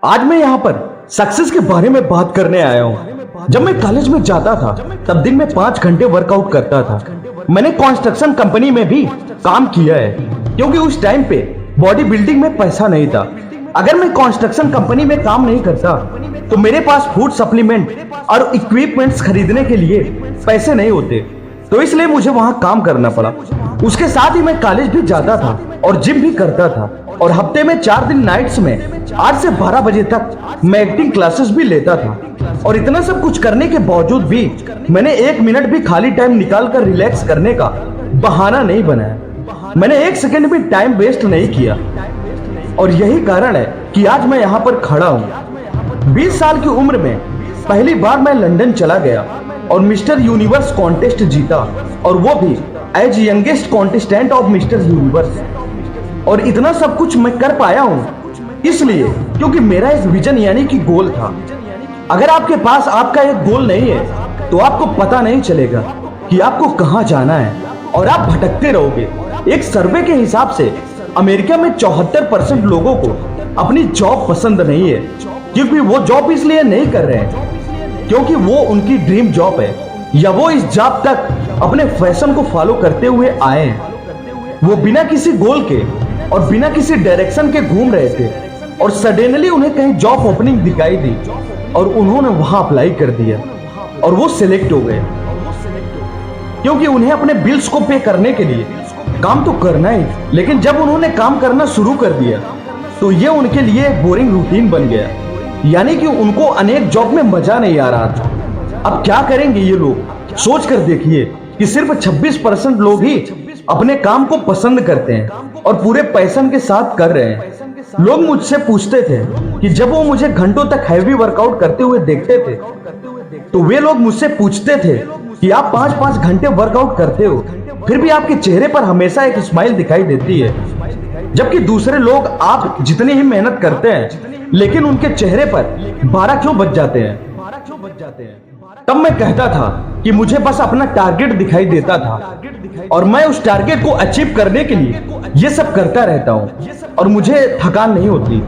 आज मैं यहाँ पर सक्सेस के बारे में बात करने आया हूँ। जब मैं कॉलेज में जाता था तब दिन में 5 घंटे वर्कआउट करता था। मैंने कंस्ट्रक्शन कंपनी में भी काम किया है क्योंकि उस टाइम पे बॉडी बिल्डिंग में पैसा नहीं था। अगर मैं कंस्ट्रक्शन कंपनी में काम नहीं करता तो मेरे पास फूड सप्लीमेंट और इक्विपमेंट्स खरीदने के लिए पैसे नहीं होते, तो इसलिए मुझे वहां काम करना पड़ा। उसके साथ ही मैं कॉलेज भी जाता था और जिम भी करता था और हफ्ते में 4 दिन नाइट्स में 8 से 12 बजे तक मैं एक्टिंग क्लासेस भी लेता था। और इतना सब कुछ करने के बावजूद भी मैंने 1 मिनट भी खाली टाइम निकाल कर रिलैक्स करने का बहाना नहीं बनाया। मैंने 1 सेकंड भी टाइम वेस्ट नहीं किया और यही कारण है कि आज मैं यहाँ पर खड़ा हूँ। 20 साल की उम्र में पहली बार मैं लंदन चला गया और मिस्टर यूनिवर्स कॉन्टेस्ट जीता, और वो भी as youngest contestant of Mister Universe. और इतना सब कुछ मैं कर पाया हूँ इसलिए क्योंकि मेरा एक विजन यानी कि गोल था। अगर आपके पास आपका एक गोल नहीं है तो आपको पता नहीं चलेगा कि आपको कहाँ जाना है और आप भटकते रहोगे। एक सर्वे के हिसाब से अमेरिका में 74% लोगों को अपनी जॉब पसंद नहीं है, क्योंकि वो जॉब इसलिए नहीं कर रहे हैं क्योंकि वो उनकी ड्रीम जॉब है या वो इस जॉब तक अपने फैशन को फॉलो करते हुए आए हैं। वो बिना किसी गोल के और बिना किसी डायरेक्शन के घूम रहे थे और सडनली उन्हें कहीं जॉब ओपनिंग दिखाई दी और उन्होंने वहां अप्लाई कर दिया और वो सिलेक्ट हो गए, क्योंकि उन्हें अपने बिल्स को पे करने के लिए काम तो करना ही। लेकिन जब उन्होंने काम करना शुरू कर दिया तो ये उनके लिए एक बोरिंग रूटीन बन गया, यानी कि उनको अनेक जॉब में मजा नहीं आ रहा था। अब क्या करेंगे ये लोग? सोच कर देखिए कि सिर्फ 26% लोग ही अपने काम को पसंद करते हैं और पूरे पैशन के साथ कर रहे हैं। लोग मुझसे पूछते थे कि जब वो मुझे घंटों तक हैवी वर्कआउट करते हुए देखते थे तो वे लोग मुझसे पूछते थे कि आप 5-5 घंटे वर्कआउट करते हो फिर भी आपके चेहरे पर हमेशा एक स्माइल दिखाई देती है, जबकि दूसरे लोग आप जितनी ही मेहनत करते हैं लेकिन उनके चेहरे पर 12 क्यों बज जाते हैं। तब मैं कहता था कि मुझे बस अपना टारगेट दिखाई देता था और मैं उस टारगेट को अचीव करने के लिए ये सब करता रहता हूँ और मुझे थकान नहीं होती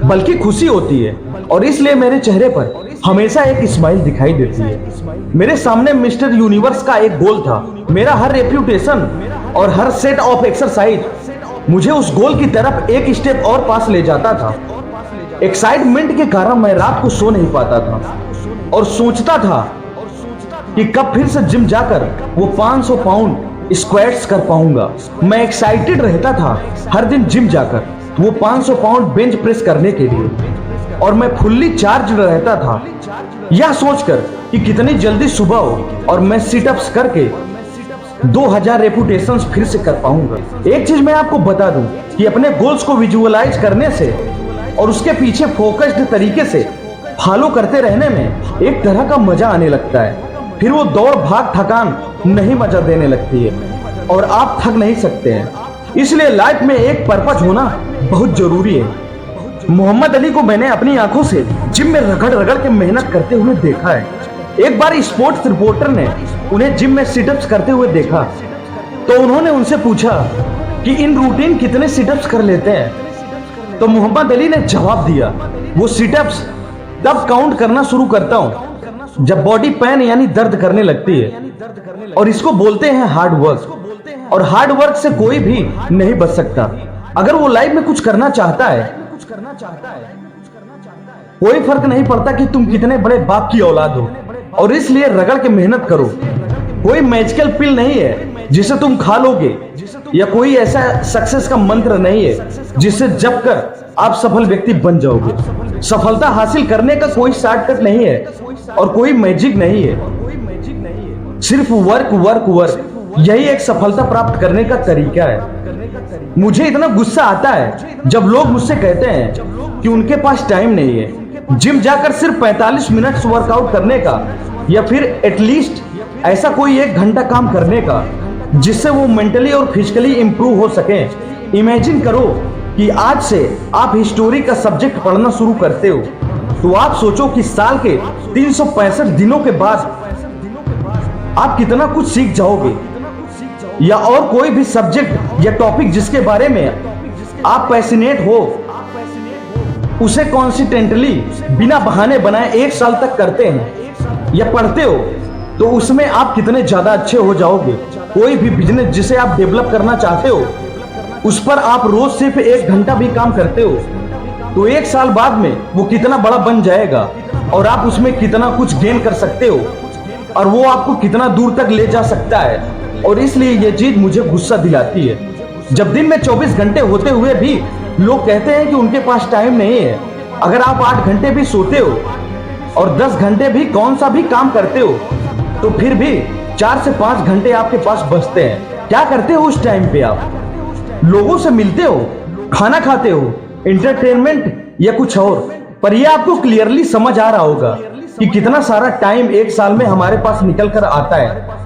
बल्कि खुशी होती है, और इसलिए मेरे चेहरे पर हमेशा एक स्माइल दिखाई देती है। मेरे सामने मिस्टर यूनिवर्स का एक गोल था। मेरा हर रेप्यूटेशन और हर सेट ऑफ एक्सरसाइज मुझे उस गोल की तरफ एक स्टेप और पास ले जाता था। एक्साइटमेंट के कारण मैं रात को सो नहीं पाता था और सोचता था कि कब फिर से जिम जाकर वो 500 पाउंड स्क्वाट्स कर पाऊंगा। मैं एक्साइटेड रहता था हर दिन जिम जाकर वो 500 पाउंड बेंच प्रेस करने के लिए, और मैं फुल्ली चार्ज रहता था यह सोचकर कि कितनी जल्दी सुबह हो और मैं सिटअप्स करके 2000 रेपुटेशंस फिर से कर पाऊंगा। एक चीज मैं आपको बता दूं कि अपने गोल्स को विजुअलाइज करने से और उसके पीछे फोकस्ड तरीके से फॉलो करते रहने में एक तरह का मजा आने लगता है। फिर वो दौड़ भाग थकान नहीं मजा देने लगती है और आप थक नहीं सकते हैं। इसलिए लाइफ में एक पर्पस होना बहुत जरूरी है। मोहम्मद अली को मैंने अपनी आंखों से जिम में रगड़ रगड़ के मेहनत करते हुए देखा है। एक बार स्पोर्ट्स रिपोर्टर ने उन्हें जिम में सिटअप्स करते हुए देखा तो उन्होंने उनसे पूछा कि इन रूटीन कितने सिटअप्स कर लेते हैं। तो मोहम्मद अली ने जवाब दिया, वो सिटअप्स तब काउंट करना शुरू करता हूं जब बॉडी पेन यानी दर्द करने लगती है, और इसको बोलते हैं हार्ड वर्क। और हार्ड वर्क से कोई भी नहीं बच सकता। अगर वो लाइफ में कुछ करना चाहता है कोई फर्क नहीं पड़ता कि तुम कितने बड़े बाप की औलाद हो, और इसलिए रगड़ के मेहनत करो। कोई मैजिकल पिल नहीं है जिसे तुम खा लोगे, या कोई ऐसा सक्सेस का मंत्र नहीं है जिसे जप कर आप सफल व्यक्ति बन जाओगे। सफलता हासिल करने का कोई शॉर्टकट नहीं है और कोई मैजिक नहीं है, सिर्फ वर्क वर्क वर्क, यही एक सफलता प्राप्त करने का तरीका है। मुझे इतना गुस्सा आता है जब लोग मुझसे कहते हैं कि उनके पास टाइम नहीं है जिम जाकर सिर्फ 45 मिनट्स वर्कआउट करने का, या फिर एटलीस्ट ऐसा कोई 1 घंटा काम करने का जिससे वो मेंटली और फिजिकली इंप्रूव हो सके। इमेजिन करो कि आज से आप हिस्टोरी का सब्जेक्ट पढ़ना शुरू करते हो तो आप सोचो कि साल के 365 दिनों के बाद आप कितना कुछ सीख जाओगे, या और कोई भी सब्जेक्ट या टॉपिक जिसके बारे में आप पैशनेट हो उसे कॉन्सिस्टेंटली बिना बहाने बनाए 1 साल तक करते हैं या पढ़ते हो तो उसमें आप कितने ज्यादा अच्छे हो जाओगे। कोई भी बिजनेस जिसे आप डेवलप करना चाहते हो उस पर आप रोज सिर्फ 1 घंटा भी काम करते हो तो 1 साल बाद में वो कितना बड़ा बन जाएगा और आप उसमें कितना कुछ गेन कर सकते हो और वो आपको कितना दूर तक ले जा सकता है। और इसलिए ये चीज मुझे गुस्सा दिलाती है जब दिन में 24 घंटे होते हुए भी लोग कहते हैं कि उनके पास टाइम नहीं है। अगर आप 8 घंटे भी सोते हो और 10 घंटे भी कौन सा भी काम करते हो तो फिर भी 4 से 5 घंटे आपके पास बचते हैं। क्या करते हो उस टाइम पे? आप लोगों से मिलते हो, खाना खाते हो, एंटरटेनमेंट या कुछ और। पर यह आपको क्लियरली समझ आ रहा होगा कि कितना सारा टाइम 1 साल में हमारे पास निकल कर आता है।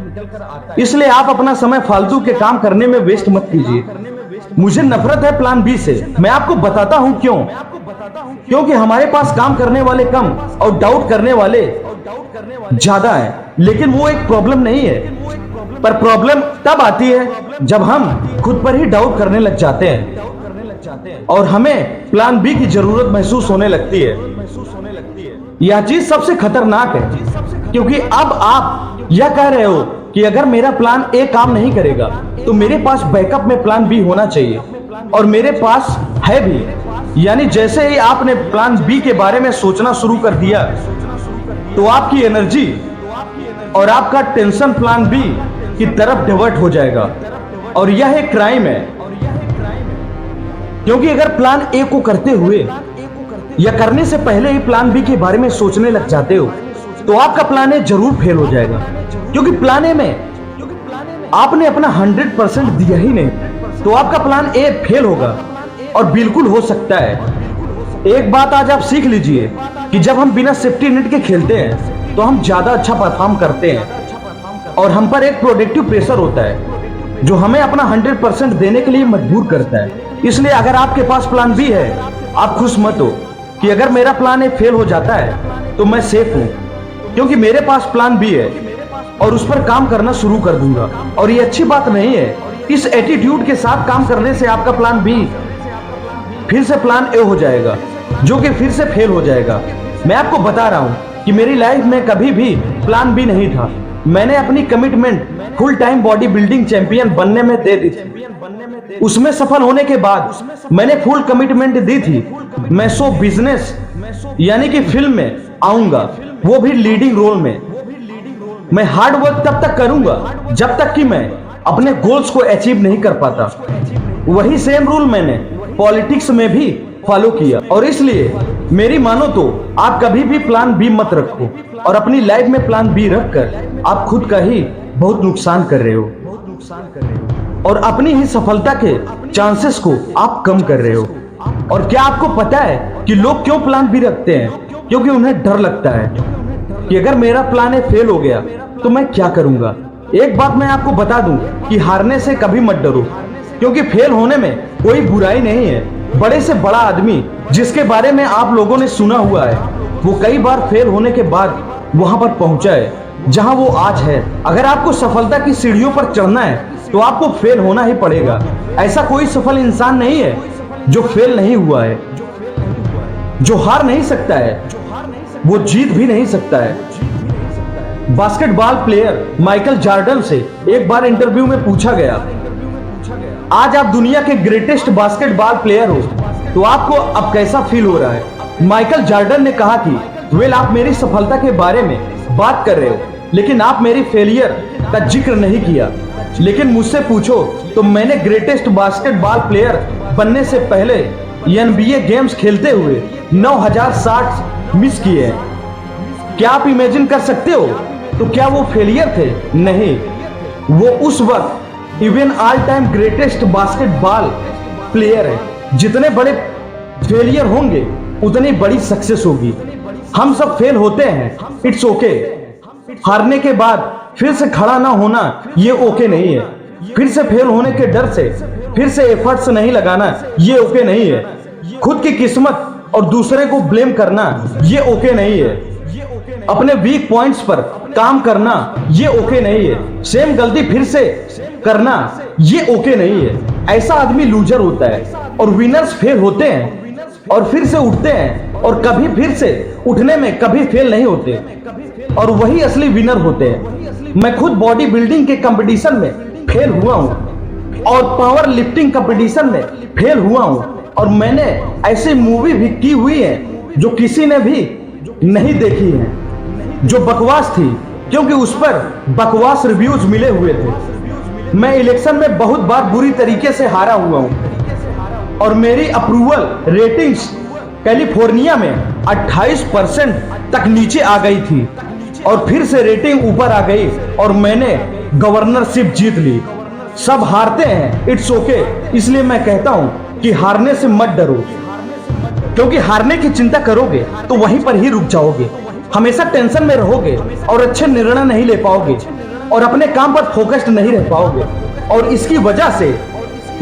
इसलिए आप अपना समय फालतू के काम करने में वेस्ट मत कीजिए। मुझे नफरत है प्लान बी से। मैं आपको बताता हूं क्यों। क्योंकि हमारे पास काम करने वाले कम और डाउट करने वाले ज्यादा हैं। लेकिन वो एक प्रॉब्लम नहीं है। पर प्रॉब्लम तब आती है जब हम खुद पर ही डाउट करने लग जाते हैं और हमें प्लान बी की जरूरत महसूस होने लगती है। यह चीज सबसे खतरनाक है क्योंकि अब आप यह कह रहे हो कि अगर मेरा प्लान ए काम नहीं करेगा तो मेरे पास बैकअप में प्लान बी होना चाहिए और मेरे पास है भी। यानी जैसे ही आपने प्लान बी के बारे में सोचना शुरू कर दिया तो आपकी एनर्जी और आपका टेंशन प्लान बी की तरफ डिवर्ट हो जाएगा और यह एक क्राइम है। क्योंकि अगर प्लान ए को करते हुए या करने से पहले ही प्लान बी के बारे में सोचने लग जाते हो तो आपका प्लान ए जरूर फेल हो जाएगा। क्योंकि प्लान ए में आपने अपना 100% दिया ही नहीं तो आपका प्लान ए फेल होगा और बिल्कुल हो सकता है। एक बात आज आप सीख लीजिए कि जब हम बिना सेफ्टी नेट के खेलते हैं तो हम ज्यादा अच्छा परफॉर्म करते हैं और हम पर एक प्रोडक्टिव प्रेशर होता है जो हमें अपना 100% देने के लिए मजबूर करता है। इसलिए अगर आपके पास प्लान बी है आप खुश मत हो कि अगर मेरा प्लान ए फेल हो जाता है तो मैं सेफ हूं क्योंकि मेरे पास प्लान बी है और उस पर काम करना शुरू कर दूंगा। और ये अच्छी बात नहीं है। इस एटीट्यूड के साथ काम करने से आपका प्लान बी फिर से प्लान ए हो जाएगा जो कि फिर से फेल हो जाएगा। मैं आपको बता रहा हूं कि मेरी लाइफ में कभी भी प्लान बी नहीं था। मैंने अपनी commitment full time body building champion बनने में दे दी थी। उसमें सफल होने के बाद मैंने फुल कमिटमेंट दी थी मैं शो बिजनेस यानी कि फिल्म में आऊंगा, वो भी लीडिंग रोल में। मैं हार्ड वर्क तब तक करूंगा जब तक कि मैं अपने गोल्स को अचीव नहीं कर पाता। वही सेम रूल मैंने पॉलिटिक्स में भी फॉलो किया और इसलिए मेरी मानो तो आप कभी भी प्लान बी मत रखो और अपनी लाइफ में प्लान बी रखकर आप खुद का ही बहुत नुकसान कर रहे हो और अपनी ही सफलता के चांसेस को आप कम कर रहे हो। और क्या आपको पता है कि लोग क्यों प्लान बी रखते हैं? क्योंकि उन्हें डर लगता है कि अगर मेरा प्लान ए फेल हो गया तो मैं क्या करूंगा। एक बात मैं आपको बता दूं कि हारने से कभी मत डरो क्योंकि फेल होने में कोई बुराई नहीं है। बड़े से बड़ा आदमी जिसके बारे में आप लोगों ने सुना हुआ है वो कई बार फेल होने के बाद वहां पर पहुंचा है जहां वो आज है। अगर आपको सफलता की सीढ़ियों पर चढ़ना है तो आपको फेल होना ही पड़ेगा। ऐसा कोई सफल इंसान नहीं है जो फेल नहीं हुआ है। जो हार नहीं सकता है वो जीत भी नहीं सकता है। बास्केटबॉल प्लेयर माइकल जॉर्डन से एक बार इंटरव्यू में पूछा गया, आज आप दुनिया के ग्रेटेस्ट बास्केटबॉल प्लेयर हो तो आपको अब कैसा फील हो रहा है? माइकल जॉर्डन ने कहा कि वेल, आप मेरी सफलता के बारे में बात कर रहे हो लेकिन आप मेरी फेलियर का जिक्र नहीं किया। लेकिन मुझसे पूछो तो मैंने ग्रेटेस्ट बास्केटबॉल प्लेयर बनने से पहले NBA गेम्स खेलते हुए 9000 शॉट्स मिस किए हैं। क्या आप इमेजिन कर सकते हो? तो क्या वो फेलियर थे? नहीं, वो उस वक्त even all time greatest basketball player है। जितने बड़े फेलियर होंगे उतनी बड़ी सक्सेस होगी। हम सब फेल होते हैं, इट्स ओके। हारने के बाद फिर से खड़ा ना होना ये ओके नहीं है। फिर से फेल होने के डर से फिर से एफर्ट्स नहीं लगाना ये ओके नहीं है। खुद की किस्मत और दूसरे को ब्लेम करना ये ओके नहीं है। अपने वीक पॉइंट्स पर काम करना ये ओके नहीं है। सेम गलती फिर से करना ये ओके नहीं है। ऐसा आदमी लूजर होता है और विनर्स फेल होते हैं और फिर से उठते हैं और कभी फिर से उठने में कभी फेल नहीं होते और वही असली विनर होते हैं। मैं खुद बॉडी बिल्डिंग के कंपटीशन में फेल हुआ हूँ और पावर लिफ्टिंग कंपटीशन में फेल हुआ हूँ और मैंने ऐसी मूवी भी की हुई है जो किसी ने भी नहीं देखी है, जो बकवास थी, क्योंकि उस पर बकवास रिव्यूज मिले हुए थे। मैं इलेक्शन में बहुत बार बुरी तरीके से हारा हुआ हूं और मेरी अप्रूवल रेटिंग्स कैलिफोर्निया में 28% तक नीचे आ गई थी और फिर से रेटिंग ऊपर आ गई और मैंने गवर्नरशिप जीत ली। सब हारते हैं, इट्स ओके। इसलिए मैं कहता हूं कि हारने से मत डरो, क्योंकि हारने की चिंता करोगे तो वहीं पर ही रुक जाओगे। हमेशा टेंशन में रहोगे और अच्छे निर्णय नहीं ले पाओगे और अपने काम पर फोकस्ड नहीं रह पाओगे और इसकी वजह से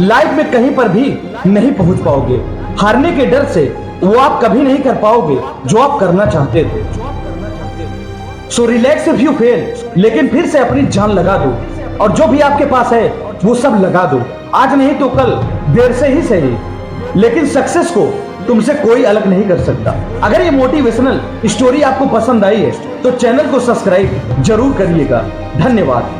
लाइफ में कहीं पर भी नहीं पहुंच पाओगे। हारने के डर से वो आप कभी नहीं कर पाओगे जो आप करना चाहते थे। So relax if you fail, लेकिन फिर से अपनी जान लगा दो और जो भी आपके पास है वो सब लगा दो। आज नहीं तो कल, देर से ही सही, लेकिन सक्सेस को तुमसे कोई अलग नहीं कर सकता। अगर ये मोटिवेशनल स्टोरी आपको पसंद आई है तो चैनल को सब्सक्राइब जरूर करिएगा। धन्यवाद।